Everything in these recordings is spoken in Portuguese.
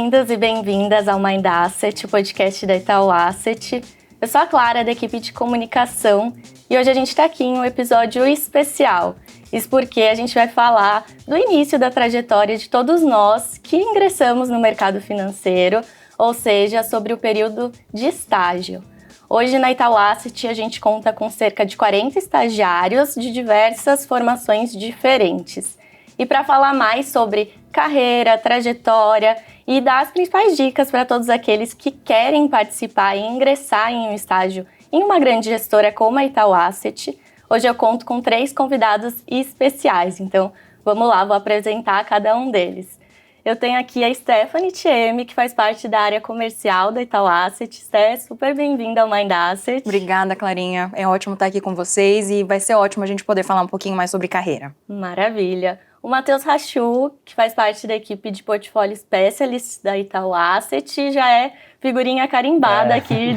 Bem-vindos e bem-vindas ao Mind Asset, o podcast da Itaú Asset. Eu sou a Clara, da equipe de comunicação, e hoje a gente está aqui em um episódio especial. Isso porque a gente vai falar do início da trajetória de todos nós que ingressamos no mercado financeiro, ou seja, sobre o período de estágio. Hoje na Itaú Asset a gente conta com cerca de 40 estagiários de diversas formações diferentes. E para falar mais sobre carreira, trajetória e dar as principais dicas para todos aqueles que querem participar e ingressar em um estágio em uma grande gestora como a Itaú Asset, hoje eu conto com 3 convidados especiais. Então, vamos lá, vou apresentar cada um deles. Eu tenho aqui a Stephanie Thieme, que faz parte da área comercial da Itaú Asset. Sté, super bem-vinda ao Mind Asset. Obrigada, Clarinha. É ótimo estar aqui com vocês e vai ser ótimo a gente poder falar um pouquinho mais sobre carreira. Maravilha. O Matheus Rachu, que faz parte da equipe de Portfólio Specialist da Itaú Asset, já é figurinha carimbada aqui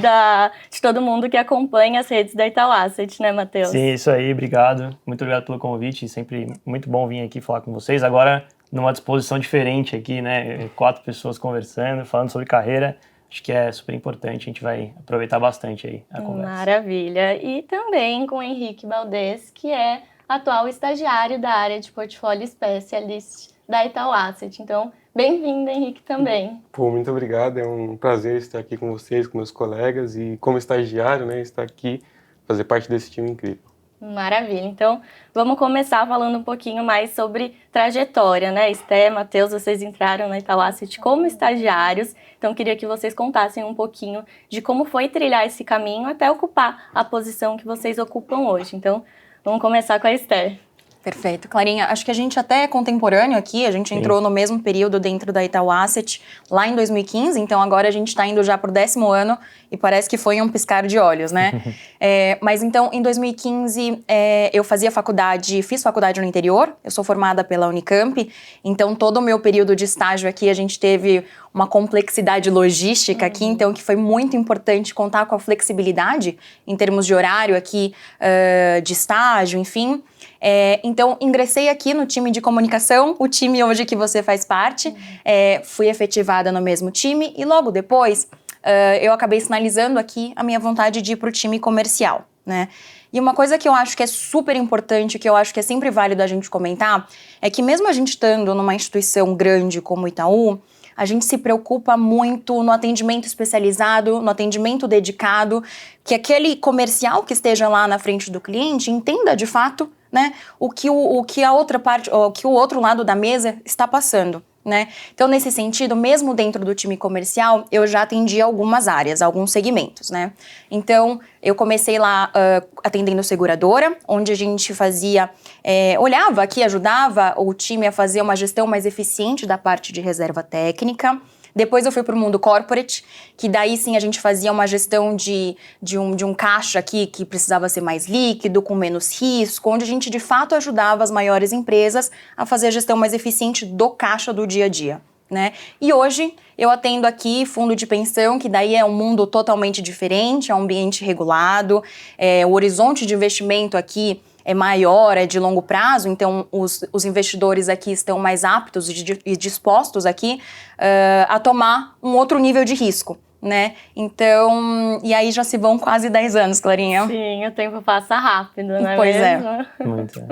de todo mundo que acompanha as redes da Itaú Asset, né, Matheus? Sim, isso aí, obrigado. Muito obrigado pelo convite, sempre muito bom vir aqui falar com vocês. Agora, numa disposição diferente aqui, né, 4 pessoas conversando, falando sobre carreira, acho que é super importante, a gente vai aproveitar bastante aí a conversa. Maravilha. E também com o Henrique Baldez, que é atual estagiário da área de Portfólio Specialist da Itaú Asset. Então, bem-vindo, Henrique, também. Muito obrigado, é um prazer estar aqui com vocês, com meus colegas e como estagiário, né, estar aqui, fazer parte desse time incrível. Maravilha. Então, vamos começar falando um pouquinho mais sobre trajetória, né? Sté, Matheus, vocês entraram na Itaú Asset como estagiários, então queria que vocês contassem um pouquinho de como foi trilhar esse caminho até ocupar a posição que vocês ocupam hoje. Então, vamos começar com a Sté. Perfeito. Clarinha, acho que a gente até é contemporâneo aqui, a gente entrou no mesmo período dentro da Itaú Asset lá em 2015, então agora a gente está indo já para o 10º ano e parece que foi um piscar de olhos, né? Mas então, em 2015, eu fiz faculdade no interior, eu sou formada pela Unicamp, então todo o meu período de estágio aqui a gente teve uma complexidade logística aqui, então que foi muito importante contar com a flexibilidade em termos de horário aqui, de estágio, enfim. Então, ingressei aqui no time de comunicação, o time hoje que você faz parte, fui efetivada no mesmo time e logo depois eu acabei sinalizando aqui a minha vontade de ir para o time comercial, né? E uma coisa que eu acho que é super importante, que eu acho que é sempre válido a gente comentar, é que mesmo a gente estando numa instituição grande como o Itaú, a gente se preocupa muito no atendimento especializado, no atendimento dedicado, que aquele comercial que esteja lá na frente do cliente entenda de fato, né, o que a outra parte, o que o outro lado da mesa está passando, né? Então, nesse sentido, mesmo dentro do time comercial, eu já atendi algumas áreas, alguns segmentos, né? Então, eu comecei lá atendendo seguradora, onde a gente fazia, olhava aqui, ajudava o time a fazer uma gestão mais eficiente da parte de reserva técnica. Depois eu fui para o mundo corporate, que daí sim a gente fazia uma gestão de um caixa aqui que precisava ser mais líquido, com menos risco, onde a gente de fato ajudava as maiores empresas a fazer a gestão mais eficiente do caixa do dia a dia, né? E hoje eu atendo aqui fundo de pensão, que daí é um mundo totalmente diferente, é um ambiente regulado, o horizonte de investimento aqui é maior, é de longo prazo, então os investidores aqui estão mais aptos e dispostos aqui a tomar um outro nível de risco, né? Então, e aí já se vão quase 10 anos, Clarinha. Sim, o tempo passa rápido, não é pois mesmo? Muito.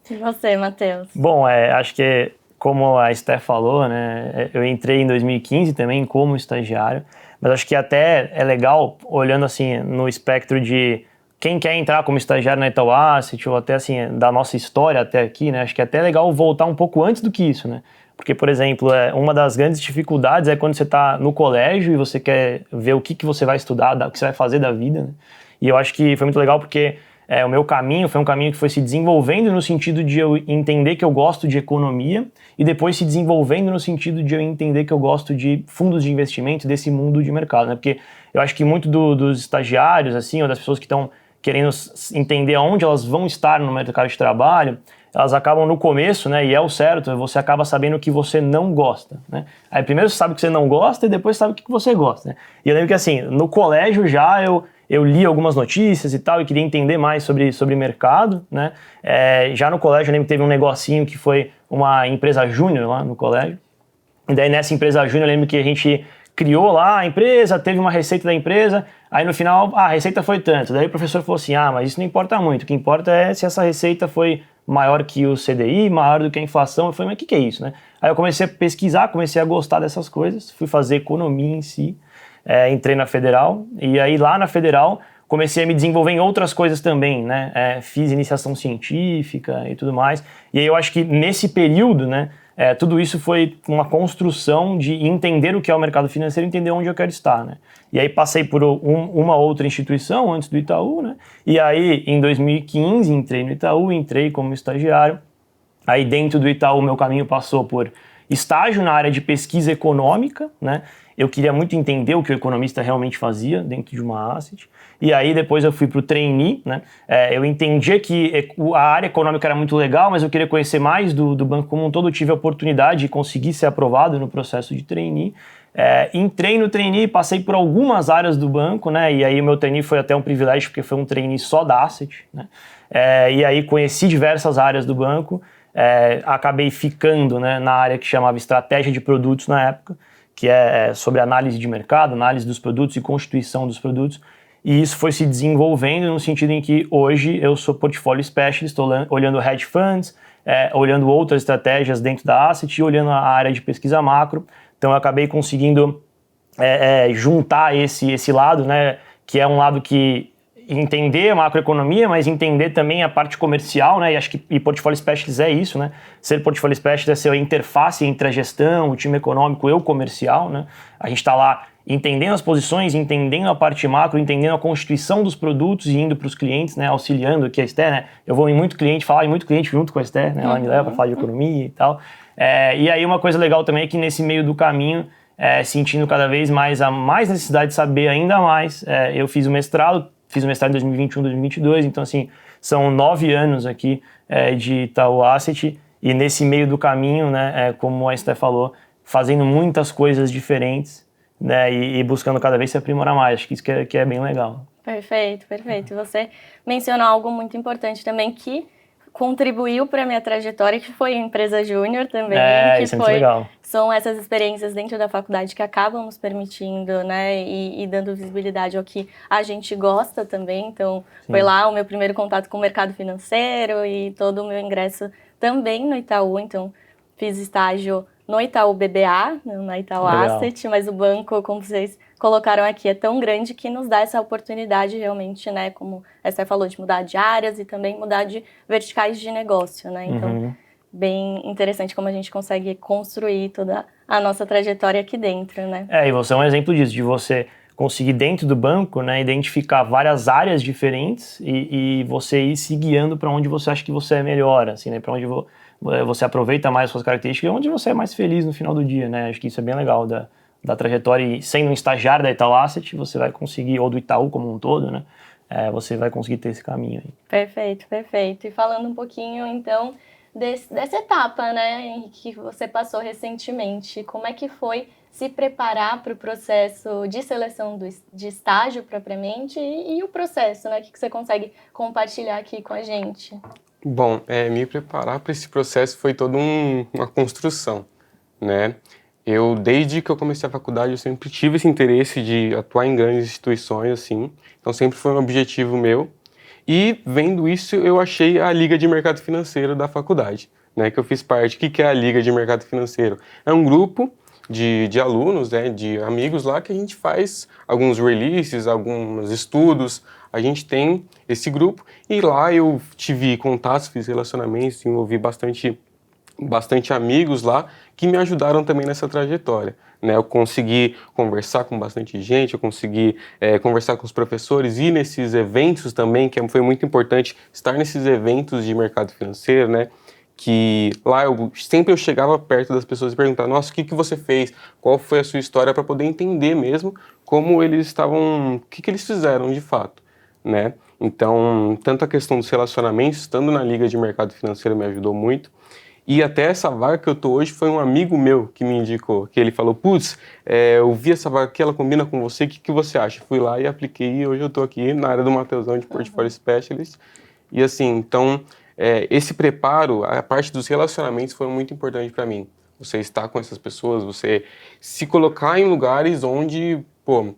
E você, Matheus? Bom, acho que como a Sté falou, né, eu entrei em 2015 também como estagiário, mas acho que até é legal, olhando assim no espectro de quem quer entrar como estagiário na Itaú Asset, ou até assim, da nossa história até aqui, né? Acho que é até legal voltar um pouco antes do que isso, né? Porque, por exemplo, uma das grandes dificuldades é quando você está no colégio e você quer ver o que você vai estudar, o que você vai fazer da vida, né? E eu acho que foi muito legal porque o meu caminho foi um caminho que foi se desenvolvendo no sentido de eu entender que eu gosto de economia e depois se desenvolvendo no sentido de eu entender que eu gosto de fundos de investimento, desse mundo de mercado, né? Porque eu acho que muito dos estagiários, assim, ou das pessoas que estão querendo entender aonde elas vão estar no mercado de trabalho, elas acabam no começo, né, e é o certo, você acaba sabendo o que você não gosta, né? Aí primeiro você sabe o que você não gosta e depois sabe o que você gosta, né? E eu lembro que assim, no colégio já eu li algumas notícias e tal, e queria entender mais sobre mercado, né? Já no colégio eu lembro que teve um negocinho que foi uma empresa júnior lá no colégio, E daí nessa empresa júnior, eu lembro que a gente criou lá a empresa, teve uma receita da empresa, aí no final a receita foi tanto. Daí o professor falou assim, mas isso não importa muito, o que importa é se essa receita foi maior que o CDI, maior do que a inflação. Eu falei, mas o que é isso, né? Aí eu comecei a pesquisar, comecei a gostar dessas coisas, fui fazer economia em si, entrei na Federal, e aí lá na Federal comecei a me desenvolver em outras coisas também, né? Fiz iniciação científica e tudo mais, e aí eu acho que nesse período, né, tudo isso foi uma construção de entender o que é o mercado financeiro, entender onde eu quero estar, né? E aí passei por uma outra instituição antes do Itaú, né? E aí em 2015 entrei no Itaú, entrei como estagiário. Aí dentro do Itaú meu caminho passou por estágio na área de pesquisa econômica, né? Eu queria muito entender o que o economista realmente fazia dentro de uma asset. E aí depois eu fui para o trainee, né? Eu entendia que a área econômica era muito legal, mas eu queria conhecer mais do banco como um todo. Eu tive a oportunidade de conseguir ser aprovado no processo de trainee. Entrei no trainee, passei por algumas áreas do banco, né? E aí o meu trainee foi até um privilégio, porque foi um trainee só da asset, né? E aí conheci diversas áreas do banco. Acabei ficando, né, na área que chamava estratégia de produtos na época, que é sobre análise de mercado, análise dos produtos e constituição dos produtos. E isso foi se desenvolvendo no sentido em que hoje eu sou portfólio specialist, estou olhando hedge funds, olhando outras estratégias dentro da asset e olhando a área de pesquisa macro. Então eu acabei conseguindo juntar esse lado, né, que é um lado que entender a macroeconomia, mas entender também a parte comercial, né? E acho que portfólio specialist é isso, né? Ser portfólio specialist é ser a interface entre a gestão, o time econômico e o comercial, né? A gente está lá entendendo as posições, entendendo a parte macro, entendendo a constituição dos produtos e indo para os clientes, né? Auxiliando aqui a Esté, né? Eu vou falar em muito cliente junto com a Esté, né? Ela me leva para falar de economia e tal. E aí uma coisa legal também é que nesse meio do caminho, sentindo cada vez mais a mais necessidade de saber ainda mais, eu fiz o mestrado em 2021, 2022, então assim, são 9 anos aqui de Itaú Asset, e nesse meio do caminho, né, como a Esté falou, fazendo muitas coisas diferentes, né, e buscando cada vez se aprimorar mais. Acho que isso que é bem legal. Perfeito, perfeito. Você mencionou algo muito importante também que contribuiu para a minha trajetória, que foi a empresa júnior também. Que isso é muito legal. São essas experiências dentro da faculdade que acabam nos permitindo, né, e dando visibilidade ao que a gente gosta também. Então, sim, foi lá o meu primeiro contato com o mercado financeiro e todo o meu ingresso também no Itaú. Então, fiz estágio no Itaú BBA, na Itaú Asset, mas o banco, como vocês colocaram aqui, é tão grande que nos dá essa oportunidade realmente, né, como a Esté falou, de mudar de áreas e também mudar de verticais de negócio, né, então bem interessante como a gente consegue construir toda a nossa trajetória aqui dentro, né. E você é um exemplo disso, de você conseguir dentro do banco, né, identificar várias áreas diferentes e você ir se guiando para onde você acha que você é melhor, assim, né, para onde você aproveita mais suas características e onde você é mais feliz no final do dia, né, acho que isso é bem legal da trajetória, e sendo um estagiário da Itaú Asset, você vai conseguir, ou do Itaú como um todo, né, você vai conseguir ter esse caminho aí. Perfeito, perfeito. E falando um pouquinho, então, dessa etapa, né, que você passou recentemente, como é que foi se preparar para o processo de seleção de estágio propriamente e o processo, né, o que você consegue compartilhar aqui com a gente? Bom, me preparar para esse processo foi toda uma construção, né? Desde que eu comecei a faculdade, eu sempre tive esse interesse de atuar em grandes instituições, assim. Então, sempre foi um objetivo meu. E, vendo isso, eu achei a Liga de Mercado Financeiro da faculdade, né? Que eu fiz parte. O que é a Liga de Mercado Financeiro? É um grupo de alunos, né? De amigos lá, que a gente faz alguns releases, alguns estudos. A gente tem esse grupo. E lá eu tive contatos, fiz relacionamentos, envolvi bastante amigos lá que me ajudaram também nessa trajetória, né? Eu consegui conversar com bastante gente, eu consegui conversar com os professores, ir nesses eventos também, que foi muito importante estar nesses eventos de mercado financeiro, né? Que lá eu chegava perto das pessoas e perguntava, nossa, o que você fez? Qual foi a sua história, para poder entender mesmo como eles estavam, o que eles fizeram de fato, né? Então, tanto a questão dos relacionamentos, estando na Liga de Mercado Financeiro, me ajudou muito. E até essa vaga que eu tô hoje foi um amigo meu que me indicou, que ele falou, putz, eu vi essa vaga aqui, ela combina com você, o que você acha? Fui lá e apliquei, e hoje eu tô aqui na área do Mateusão de Portfolio Specialist. E assim, então, esse preparo, a parte dos relacionamentos foi muito importante para mim. você estar com essas pessoas, você se colocar em lugares onde, pô,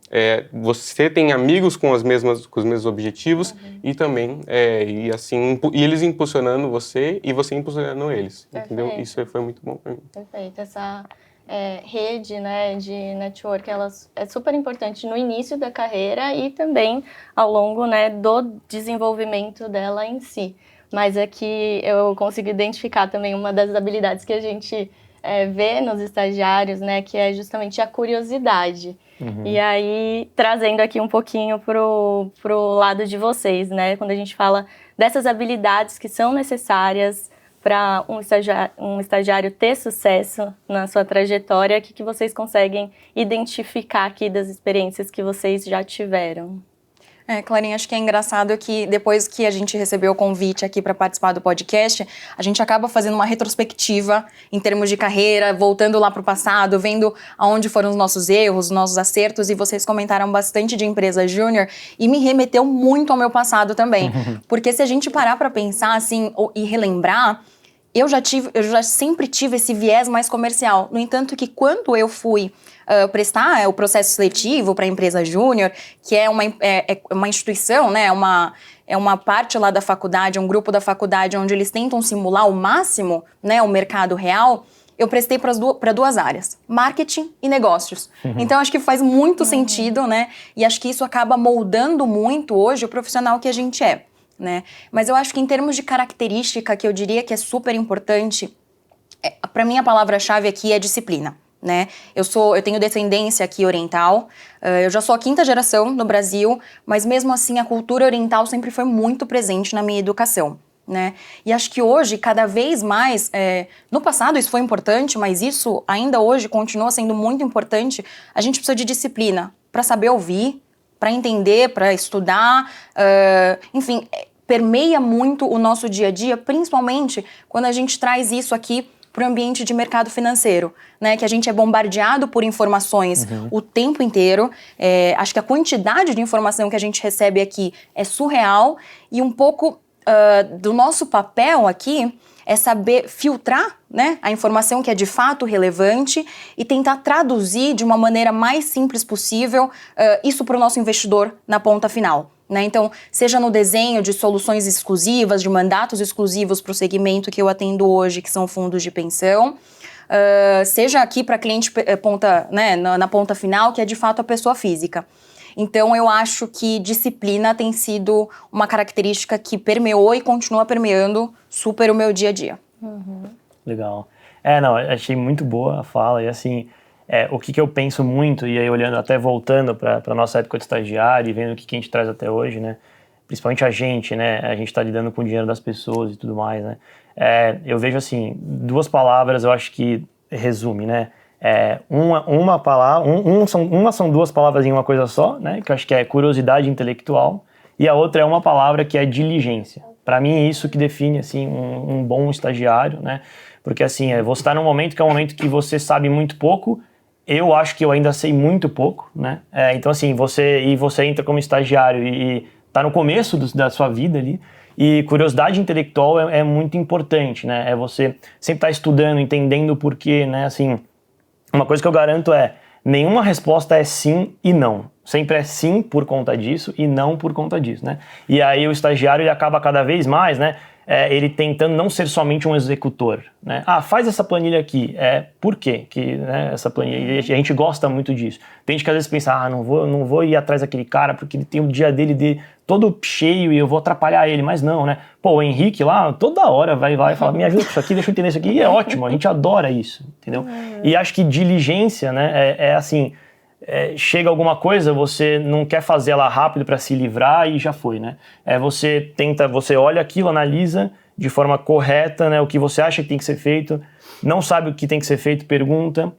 você tem amigos com os mesmos objetivos e também, e assim, e eles impulsionando você e você impulsionando eles, entendeu? Perfeito. Isso foi muito bom para mim. Perfeito. Essa rede, né, de network, ela é super importante no início da carreira e também ao longo, né, do desenvolvimento dela em si. Mas aqui eu consigo identificar também uma das habilidades que a gente vê nos estagiários, né, que é justamente a curiosidade. E aí, trazendo aqui um pouquinho pro lado de vocês, né, quando a gente fala dessas habilidades que são necessárias para um estagiário ter sucesso na sua trajetória, o que vocês conseguem identificar aqui das experiências que vocês já tiveram? Clarinha, acho que é engraçado que depois que a gente recebeu o convite aqui para participar do podcast, a gente acaba fazendo uma retrospectiva em termos de carreira, voltando lá para o passado, vendo aonde foram os nossos erros, os nossos acertos, e vocês comentaram bastante de empresa júnior e me remeteu muito ao meu passado também. Porque se a gente parar para pensar assim e relembrar, eu já sempre tive esse viés mais comercial. No entanto, que quando eu fui prestar o processo seletivo para a empresa júnior, que é uma instituição, né, é uma parte lá da faculdade, um grupo da faculdade onde eles tentam simular ao máximo, né, o mercado real, eu prestei para duas áreas, marketing e negócios. Então, acho que faz muito sentido, né, e acho que isso acaba moldando muito hoje o profissional que a gente é. Né? Mas eu acho que em termos de característica, que eu diria que é super importante, para mim a palavra-chave aqui é disciplina. Né? Eu tenho descendência aqui oriental, eu já sou a 5ª geração no Brasil, mas mesmo assim a cultura oriental sempre foi muito presente na minha educação. Né? E acho que hoje, cada vez mais, no passado isso foi importante, mas isso ainda hoje continua sendo muito importante, a gente precisa de disciplina para saber ouvir, para entender, para estudar, enfim, permeia muito o nosso dia a dia, principalmente quando a gente traz isso aqui para o ambiente de mercado financeiro, né? Que a gente é bombardeado por informações o tempo inteiro. Acho que a quantidade de informação que a gente recebe aqui é surreal e um pouco do nosso papel aqui é saber filtrar, né, a informação que é de fato relevante e tentar traduzir de uma maneira mais simples possível isso para o nosso investidor na ponta final. Né? Então, seja no desenho de soluções exclusivas, de mandatos exclusivos para o segmento que eu atendo hoje, que são fundos de pensão, seja aqui para cliente na ponta final, que é de fato a pessoa física. Então, eu acho que disciplina tem sido uma característica que permeou e continua permeando super o meu dia a dia. Legal. Não, achei muito boa a fala e assim, o que eu penso muito, e aí olhando, até voltando para a nossa época de estagiário e vendo o que a gente traz até hoje, né? Principalmente a gente, né? A gente está lidando com o dinheiro das pessoas e tudo mais, né? Eu vejo assim, 2 palavras eu acho que resume, né? Uma palavra, são 2 palavras em uma coisa só, né? Que eu acho que é curiosidade intelectual, e a outra é uma palavra que é diligência. Para mim é isso que define assim um bom estagiário, né? Porque assim, você está num momento que é um momento que você sabe muito pouco. Eu acho que eu ainda sei muito pouco, né? Então assim, você entra como estagiário e tá no começo da sua vida ali. E curiosidade intelectual é muito importante, né? É você sempre estar estudando, entendendo o porquê, né? Assim, uma coisa que eu garanto nenhuma resposta é sim e não. Sempre é sim por conta disso e não por conta disso, né? E aí o estagiário ele acaba cada vez mais, né? Ele tentando não ser somente um executor, né? Faz essa planilha aqui. Por quê? Que, né, essa planilha, e a gente gosta muito disso. Tem gente que às vezes pensa, não vou ir atrás daquele cara porque ele tem o dia dele todo cheio e eu vou atrapalhar ele, mas não, né? Pô, o Henrique lá, toda hora vai lá e fala, me ajuda com isso aqui, deixa eu entender isso aqui, e é ótimo, a gente adora isso, entendeu? E acho que diligência, né, assim, chega alguma coisa, você não quer fazer ela rápido para se livrar e já foi, né? Você olha aquilo, analisa de forma correta, né, o que você acha que tem que ser feito, não sabe o que tem que ser feito, pergunta,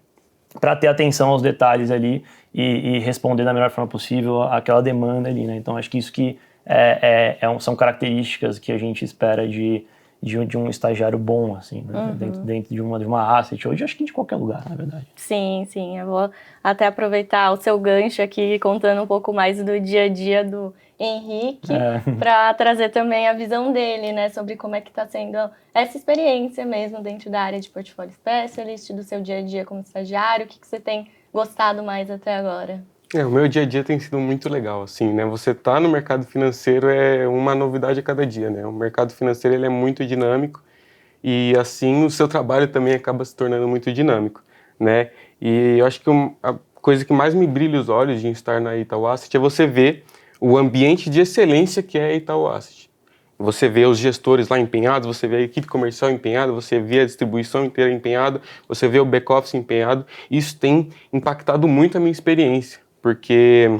para ter atenção aos detalhes ali e responder da melhor forma possível àquela demanda ali, né? Então acho que isso que são características que a gente espera de de um estagiário bom, assim, né? Dentro de uma asset, hoje acho que de qualquer lugar, na verdade. Sim, eu vou até aproveitar o seu gancho aqui, contando um pouco mais do dia a dia do Henrique, para trazer também a visão dele, né, sobre como é que está sendo essa experiência mesmo dentro da área de Portfolio Specialist, do seu dia a dia como estagiário, o que você tem gostado mais até agora? O meu dia a dia tem sido muito legal, assim, né? Você tá no mercado financeiro é uma novidade a cada dia, né? O mercado financeiro, ele é muito dinâmico e, assim, o seu trabalho também acaba se tornando muito dinâmico, né? E eu acho que a coisa que mais me brilha os olhos de estar na Itaú Asset é você ver o ambiente de excelência que é a Itaú Asset. Você vê os gestores lá empenhados, você vê a equipe comercial empenhada, você vê a distribuição inteira empenhada, você vê o back-office empenhado. Isso tem impactado muito a minha experiência, porque,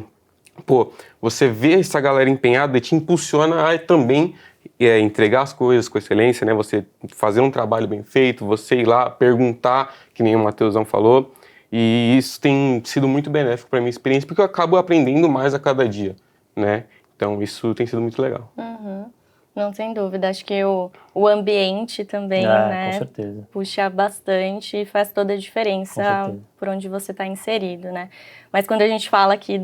você vê essa galera empenhada e te impulsiona a também entregar as coisas com excelência, né? Você fazer um trabalho bem feito, você ir lá perguntar, que nem o Matheusão falou. E isso tem sido muito benéfico para a minha experiência, porque eu acabo aprendendo mais a cada dia, né? Então, isso tem sido muito legal. Não, sem dúvida. Acho que o ambiente também, né, com certeza. puxa bastante e faz toda a diferença por onde você está inserido, né? Mas quando a gente fala aqui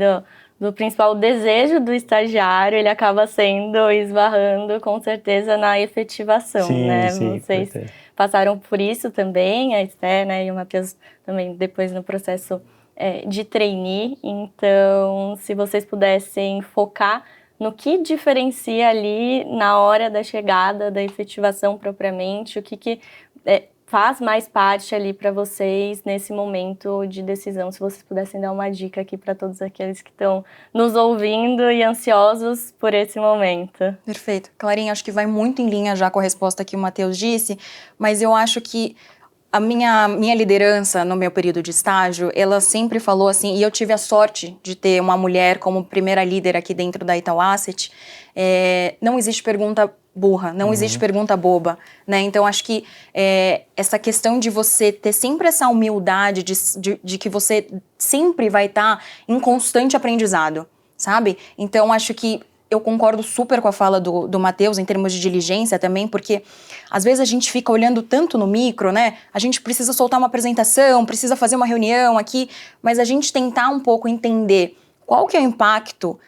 do principal desejo do estagiário, ele acaba sendo, esbarrando com certeza na efetivação, né? Vocês passaram por isso também, a Esté, né, e o Matheus também depois no processo de trainee. Então, se vocês pudessem focar no que diferencia ali na hora da chegada, da efetivação propriamente, o que faz mais parte ali para vocês nesse momento de decisão, se vocês pudessem dar uma dica aqui para todos aqueles que estão nos ouvindo e ansiosos por esse momento. Perfeito. Clarinha, acho que vai muito em linha já com a resposta que o Matheus disse, mas eu acho que a minha liderança no meu período de estágio, ela sempre falou assim, e eu tive a sorte de ter uma mulher como primeira líder aqui dentro da Itaú Asset, não existe pergunta burra, não existe pergunta boba, né? Então, acho que essa questão de você ter sempre essa humildade de que você sempre vai estar em constante aprendizado, sabe? Então, acho que eu concordo super com a fala do Matheus em termos de diligência também, porque às vezes a gente fica olhando tanto no micro, né? A gente precisa soltar uma apresentação, precisa fazer uma reunião aqui, mas a gente tentar um pouco entender qual que é o impacto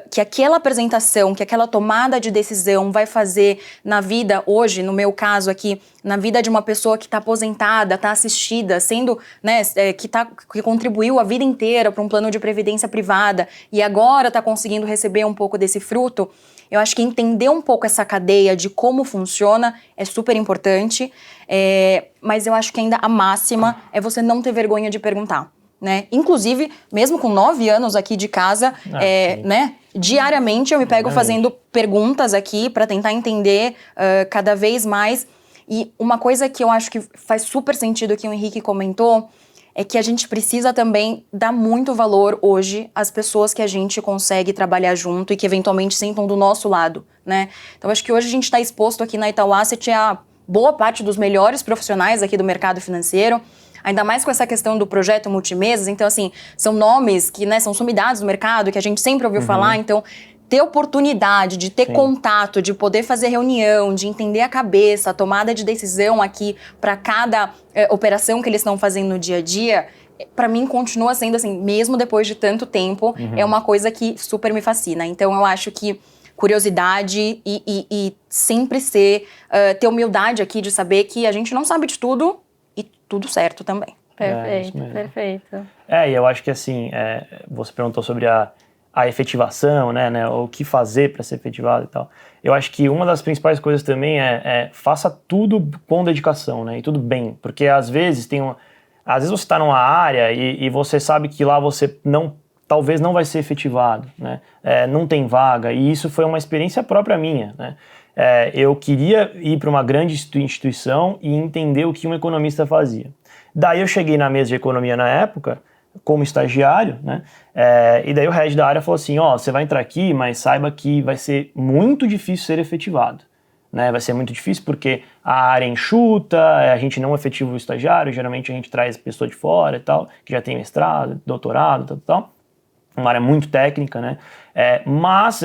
que aquela apresentação, que aquela tomada de decisão vai fazer na vida hoje, no meu caso aqui, na vida de uma pessoa que está aposentada, está assistida, sendo, né, que contribuiu a vida inteira para um plano de previdência privada e agora está conseguindo receber um pouco desse fruto. Eu acho que entender um pouco essa cadeia de como funciona é super importante, mas eu acho que ainda a máxima é você não ter vergonha de perguntar. Né? Inclusive, mesmo com 9 anos aqui de casa, né? Diariamente eu me pego fazendo perguntas aqui para tentar entender cada vez mais. E uma coisa que eu acho que faz super sentido que o Henrique comentou é que a gente precisa também dar muito valor hoje às pessoas que a gente consegue trabalhar junto e que eventualmente sentam do nosso lado, né? Então acho que hoje a gente está exposto aqui na Itaú Asset a boa parte dos melhores profissionais aqui do mercado financeiro. Ainda mais com essa questão do projeto multimesas, então assim, são nomes que, né, são sumidades do mercado, que a gente sempre ouviu falar, então ter oportunidade de ter contato, de poder fazer reunião, de entender a cabeça, a tomada de decisão aqui para cada operação que eles estão fazendo no dia a dia, para mim continua sendo assim, mesmo depois de tanto tempo, é uma coisa que super me fascina. Então eu acho que curiosidade e sempre ter humildade aqui de saber que a gente não sabe de tudo, e tudo certo também. Perfeito. E eu acho que assim, você perguntou sobre a efetivação, né, o que fazer para ser efetivado e tal. Eu acho que uma das principais coisas também faça tudo com dedicação, né, e tudo bem, porque às vezes você está numa área e você sabe que lá você talvez não vai ser efetivado, né, não tem vaga, e isso foi uma experiência própria minha, né. Eu queria ir para uma grande instituição e entender o que um economista fazia. Daí eu cheguei na mesa de economia na época, como estagiário, né? E daí o head da área falou assim, você vai entrar aqui, mas saiba que vai ser muito difícil ser efetivado. Né? Vai ser muito difícil porque a área é enxuta, a gente não efetiva o estagiário, geralmente a gente traz pessoa de fora e tal, que já tem mestrado, doutorado, tal. uma área muito técnica, né? Mas,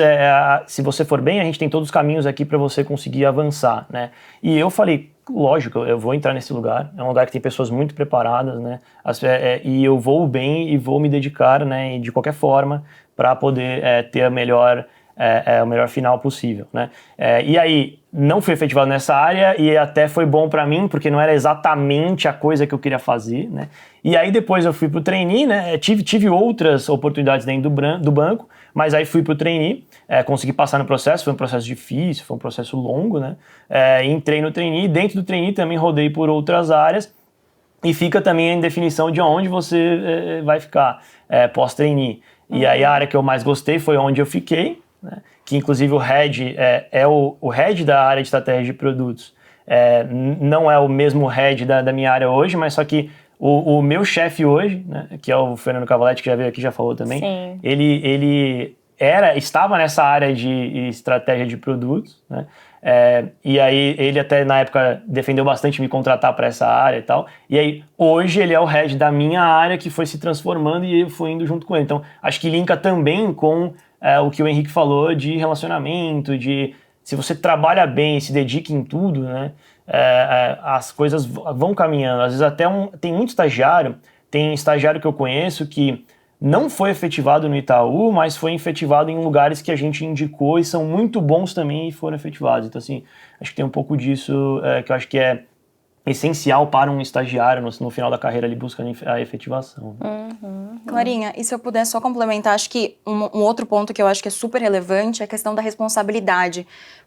se você for bem, a gente tem todos os caminhos aqui para você conseguir avançar, né? E eu falei, lógico, eu vou entrar nesse lugar, é um lugar que tem pessoas muito preparadas, né? E eu vou bem e vou me dedicar, né, de qualquer forma, para poder ter o melhor final possível, né? E aí, não fui efetivado nessa área e até foi bom para mim, porque não era exatamente a coisa que eu queria fazer, né? E aí depois eu fui pro trainee, né? Tive outras oportunidades dentro do banco, mas aí fui pro trainee, consegui passar no processo, foi um processo difícil, foi um processo longo, né? Entrei no trainee, dentro do trainee também rodei por outras áreas, e fica também a indefinição de onde você vai ficar pós-trainee. E aí a área que eu mais gostei foi onde eu fiquei, né? Que inclusive o head o head da área de estratégia de produtos. Não é o mesmo head da minha área hoje, mas só que o meu chefe hoje, né, que é o Fernando Cavaletti, que já veio aqui, já falou também, Sim. ele estava nessa área de estratégia de produtos, né? E aí ele até na época defendeu bastante me contratar para essa área e tal. E aí hoje ele é o head da minha área, que foi se transformando e eu fui indo junto com ele. Então acho que linka também com o que o Henrique falou de relacionamento, de se você trabalha bem, se dedica em tudo, né? As coisas vão caminhando. Às vezes até tem muito estagiário, tem estagiário que eu conheço que não foi efetivado no Itaú, mas foi efetivado em lugares que a gente indicou e são muito bons também e foram efetivados. Então, assim, acho que tem um pouco disso que eu acho que é essencial para um estagiário no final da carreira ali buscando a efetivação. Clarinha, e se eu puder só complementar, acho que um outro ponto que eu acho que é super relevante é a questão da responsabilidade.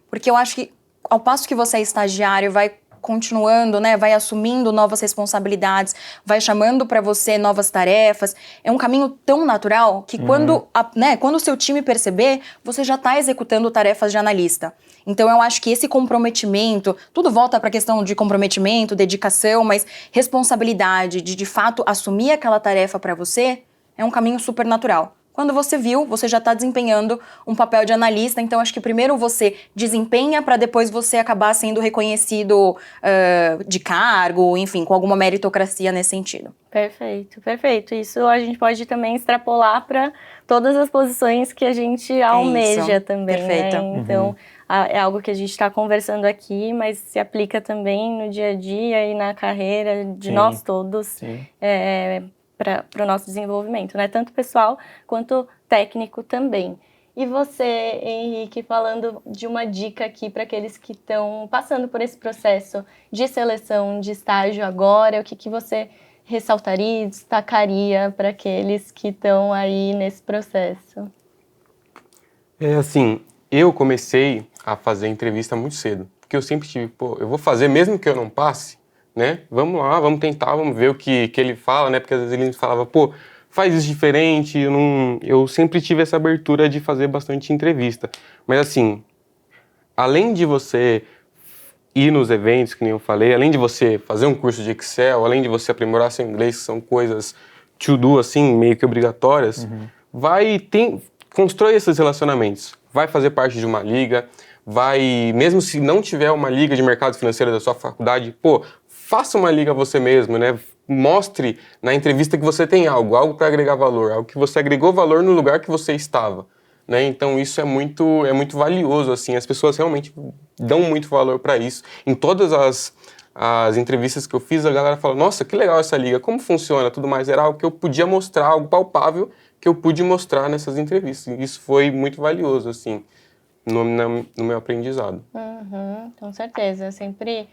Porque eu acho que ao passo que você é estagiário, vai continuando, né, vai assumindo novas responsabilidades, vai chamando para você novas tarefas, é um caminho tão natural que quando o seu time perceber, você já está executando tarefas de analista. Então eu acho que esse comprometimento, tudo volta para a questão de comprometimento, dedicação, mas responsabilidade de fato assumir aquela tarefa para você, é um caminho super natural. Quando você viu, você já está desempenhando um papel de analista, então acho que primeiro você desempenha para depois você acabar sendo reconhecido de cargo, enfim, com alguma meritocracia nesse sentido. Perfeito, perfeito. Isso a gente pode também extrapolar para todas as posições que a gente almeja também, perfeito. né? Então, é algo que a gente está conversando aqui, mas se aplica também no dia a dia e na carreira de nós todos. Para o nosso desenvolvimento, né? Tanto pessoal quanto técnico também. E você, Henrique, falando de uma dica aqui para aqueles que estão passando por esse processo de seleção de estágio agora, o que você ressaltaria, destacaria para aqueles que estão aí nesse processo? Assim, eu comecei a fazer entrevista muito cedo, porque eu sempre tive, eu vou fazer mesmo que eu não passe, né? Vamos lá, vamos tentar, vamos ver o que ele fala, né? Porque às vezes ele falava, faz isso diferente. Eu sempre tive essa abertura de fazer bastante entrevista. Mas assim, além de você ir nos eventos, que nem eu falei, além de você fazer um curso de Excel, além de você aprimorar seu inglês, que são coisas to do, assim, meio que obrigatórias, constrói esses relacionamentos. Vai fazer parte de uma liga, mesmo se não tiver uma liga de mercado financeiro da sua faculdade, faça uma liga você mesmo, né? Mostre na entrevista que você tem algo para agregar valor, algo que você agregou valor no lugar que você estava, né? Então isso é muito valioso, assim, as pessoas realmente dão muito valor para isso. Em todas as entrevistas que eu fiz, a galera fala, nossa, que legal essa liga, como funciona, tudo mais, era algo que eu podia mostrar, algo palpável que eu pude mostrar nessas entrevistas. Isso foi muito valioso, assim, no meu aprendizado. Com certeza, sempre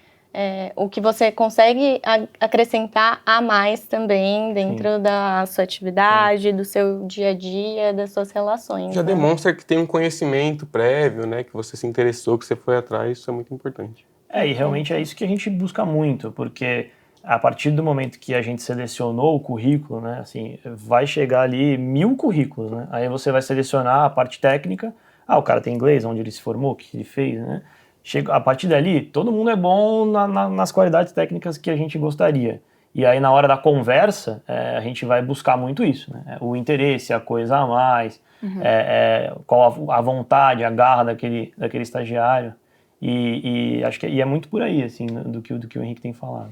o que você consegue acrescentar a mais também dentro da sua atividade, do seu dia a dia, das suas relações. Já demonstra que tem um conhecimento prévio, né, que você se interessou, que você foi atrás, isso é muito importante. E realmente é isso que a gente busca muito, porque a partir do momento que a gente selecionou o currículo, né, assim, vai chegar ali 1000 currículos, né? Aí você vai selecionar a parte técnica, o cara tem inglês, onde ele se formou, o que ele fez, né? A partir dali, todo mundo é bom nas qualidades técnicas que a gente gostaria. E aí, na hora da conversa, a gente vai buscar muito isso, né? O interesse, a coisa a mais, qual a vontade, a garra daquele estagiário. E acho que é muito por aí, assim, do que o Henrique tem falado.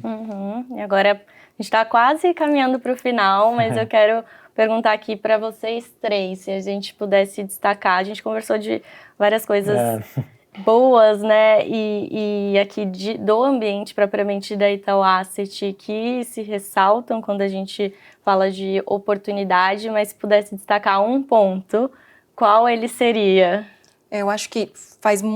E agora, a gente está quase caminhando para o final, mas eu quero perguntar aqui para vocês três, se a gente pudesse destacar. A gente conversou de várias coisas boas, né? E aqui do ambiente propriamente da Itaú Asset que se ressaltam quando a gente fala de oportunidade, mas se pudesse destacar um ponto, qual ele seria? Eu acho que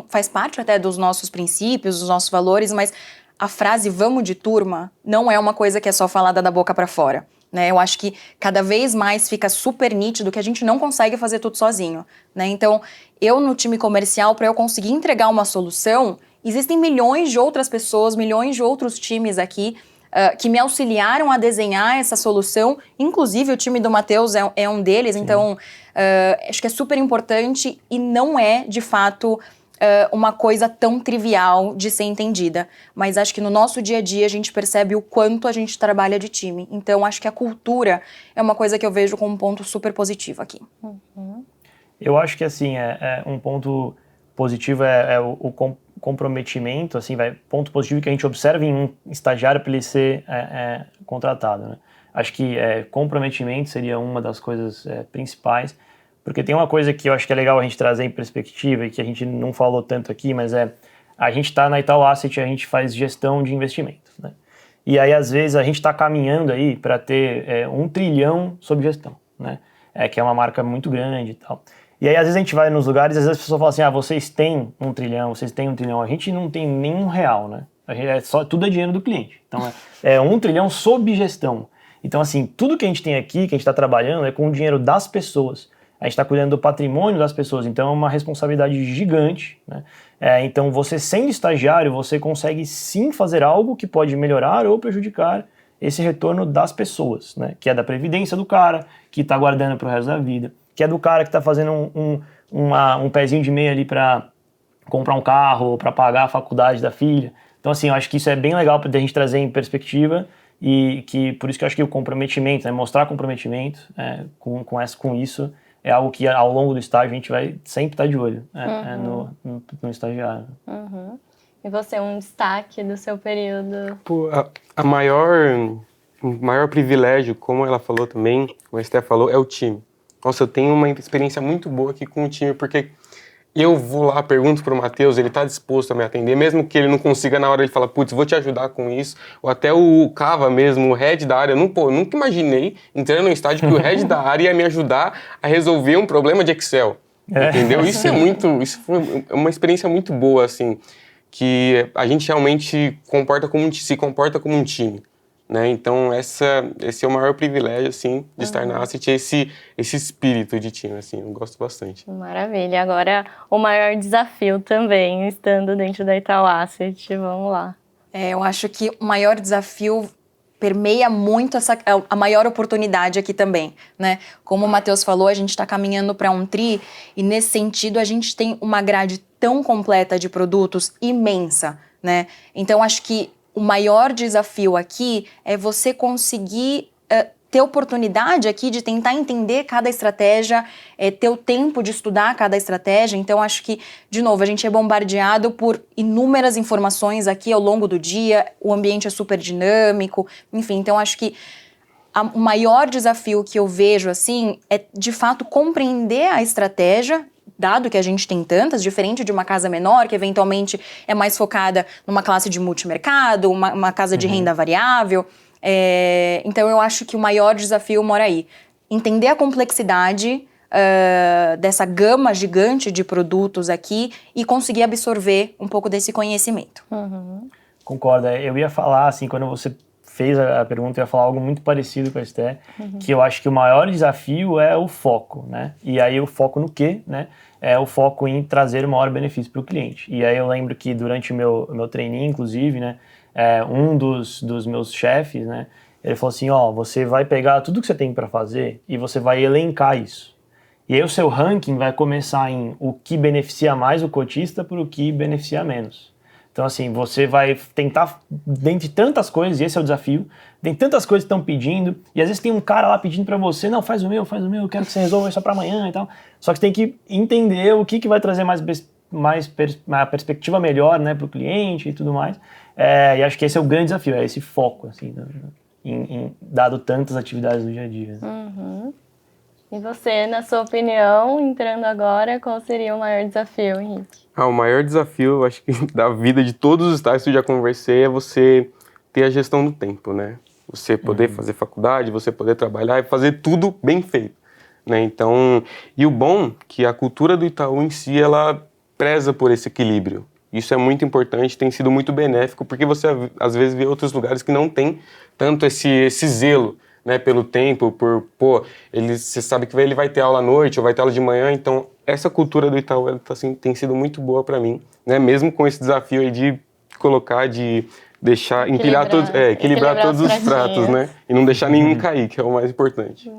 faz parte até dos nossos princípios, dos nossos valores, mas a frase "vamos de turma" não é uma coisa que é só falada da boca para fora, né? Eu acho que cada vez mais fica super nítido que a gente não consegue fazer tudo sozinho, né? Então, eu no time comercial, para eu conseguir entregar uma solução, existem milhões de outras pessoas, milhões de outros times aqui que me auxiliaram a desenhar essa solução, inclusive o time do Matheus é um deles. Sim. Então acho que é super importante e não é, de fato, uma coisa tão trivial de ser entendida, mas acho que no nosso dia a dia a gente percebe o quanto a gente trabalha de time. Então acho que a cultura é uma coisa que eu vejo como um ponto super positivo aqui. Eu acho que assim, um ponto positivo o comprometimento, assim, ponto positivo que a gente observa em um estagiário para ele ser contratado, né? Acho que comprometimento seria uma das coisas principais, porque tem uma coisa que eu acho que é legal a gente trazer em perspectiva e que a gente não falou tanto aqui, mas a gente está na Itaú Asset, a gente faz gestão de investimento, né? E aí, às vezes, a gente está caminhando aí para ter 1 trilhão sob gestão, né? Que é uma marca muito grande e tal. E aí, às vezes, a gente vai nos lugares e às vezes as pessoas falam assim, vocês têm 1 trilhão, vocês têm 1 trilhão. A gente não tem nenhum real, né? Tudo é dinheiro do cliente. Então, 1 trilhão sob gestão. Então, assim, tudo que a gente tem aqui, que a gente está trabalhando, é com o dinheiro das pessoas. A gente está cuidando do patrimônio das pessoas, então é uma responsabilidade gigante, né? Então, você sendo estagiário, você consegue sim fazer algo que pode melhorar ou prejudicar esse retorno das pessoas, né? Que é da previdência do cara, que está guardando para o resto da vida, que é do cara que está fazendo um pezinho de meia ali para comprar um carro, ou para pagar a faculdade da filha. Então, assim, eu acho que isso é bem legal para a gente trazer em perspectiva e que por isso que eu acho que o comprometimento, né, mostrar comprometimento com isso, é algo que ao longo do estágio a gente vai sempre estar de olho no estagiário. Uhum. E você, um destaque do seu período? Pô, o maior privilégio, como ela falou também, como a Esté falou, é o time. Nossa, eu tenho uma experiência muito boa aqui com o time, porque eu vou lá, pergunto pro Matheus, ele tá disposto a me atender, mesmo que ele não consiga na hora, ele fala, putz, vou te ajudar com isso. Ou até o Cava mesmo, o head da área, eu nunca imaginei, entrando no estágio, que o head da área ia me ajudar a resolver um problema de Excel. Entendeu? Isso foi uma experiência muito boa, assim, que a gente realmente se comporta como um time. Né? Então, esse é o maior privilégio, assim, de estar na Asset, esse espírito de time, assim, eu gosto bastante. Maravilha. Agora, o maior desafio também, estando dentro da Itaú Asset, vamos lá. Eu acho que o maior desafio permeia muito a maior oportunidade aqui também, né? Como o Matheus falou, a gente está caminhando para um tri e, nesse sentido, a gente tem uma grade tão completa de produtos imensa, né? Então, acho que o maior desafio aqui é você conseguir ter oportunidade aqui de tentar entender cada estratégia, ter o tempo de estudar cada estratégia. Então, acho que, de novo, a gente é bombardeado por inúmeras informações aqui ao longo do dia, o ambiente é super dinâmico, enfim. Então, acho que o maior desafio que eu vejo, assim, é, de fato, compreender a estratégia, dado que a gente tem tantas, diferente de uma casa menor, que eventualmente é mais focada numa classe de multimercado, uma casa de renda variável. Então, eu acho que o maior desafio mora aí. Entender a complexidade dessa gama gigante de produtos aqui e conseguir absorver um pouco desse conhecimento. Concordo. Eu ia falar, assim, quando você fez a pergunta, eu ia falar algo muito parecido com a Esté, que eu acho que o maior desafio é o foco, né? E aí o foco no quê, né? É o foco em trazer o maior benefício para o cliente. E aí eu lembro que durante o meu trainee, inclusive, né, um dos meus chefes, né, ele falou assim, você vai pegar tudo que você tem para fazer e você vai elencar isso. E aí o seu ranking vai começar em o que beneficia mais o cotista por o que beneficia menos. Então, assim, você vai tentar, dentre tantas coisas, e esse é o desafio, tem tantas coisas que estão pedindo, e às vezes tem um cara lá pedindo pra você, não, faz o meu, eu quero que você resolva isso pra amanhã e tal. Só que você tem que entender o que vai trazer uma perspectiva melhor, né, pro cliente e tudo mais. E acho que esse é o grande desafio, esse foco, assim, dado tantas atividades do dia a dia. E você, na sua opinião, entrando agora, qual seria o maior desafio, Henrique? O maior desafio, eu acho que da vida de todos os estágios que eu já conversei é você ter a gestão do tempo, né? Você poder fazer faculdade, você poder trabalhar e fazer tudo bem feito, né? Então, e o bom é que a cultura do Itaú em si, ela preza por esse equilíbrio. Isso é muito importante, tem sido muito benéfico, porque você às vezes vê outros lugares que não tem tanto esse zelo, né, pelo tempo, você sabe que ele vai ter aula à noite ou vai ter aula de manhã, então essa cultura do Itaú ela, assim, tem sido muito boa para mim, né, mesmo com esse desafio aí de colocar, de deixar, equilibrar todos os pratos, né, e não deixar nenhum cair, que é o mais importante.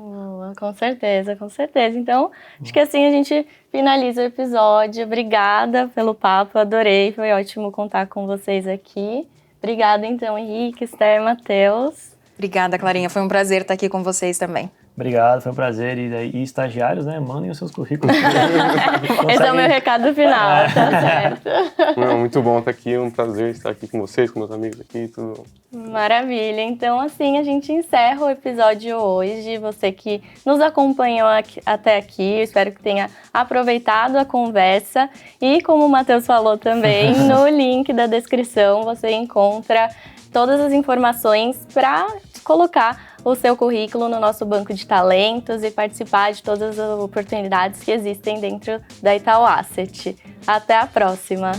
Com certeza, com certeza. Então, acho que assim a gente finaliza o episódio. Obrigada pelo papo, adorei, foi ótimo contar com vocês aqui. Obrigada então, Henrique, Esther, Matheus. Obrigada, Clarinha. Foi um prazer estar aqui com vocês também. Obrigado, foi um prazer. E estagiários, né? Mandem os seus currículos. Esse é o meu recado final, tá certo. Não, muito bom estar aqui, é um prazer estar aqui com vocês, com meus amigos aqui, tudo. Maravilha. Então, assim, a gente encerra o episódio hoje. Você que nos acompanhou até aqui, eu espero que tenha aproveitado a conversa. E como o Matheus falou também, no link da descrição você encontra todas as informações para colocar o seu currículo no nosso banco de talentos e participar de todas as oportunidades que existem dentro da Itaú Asset. Até a próxima!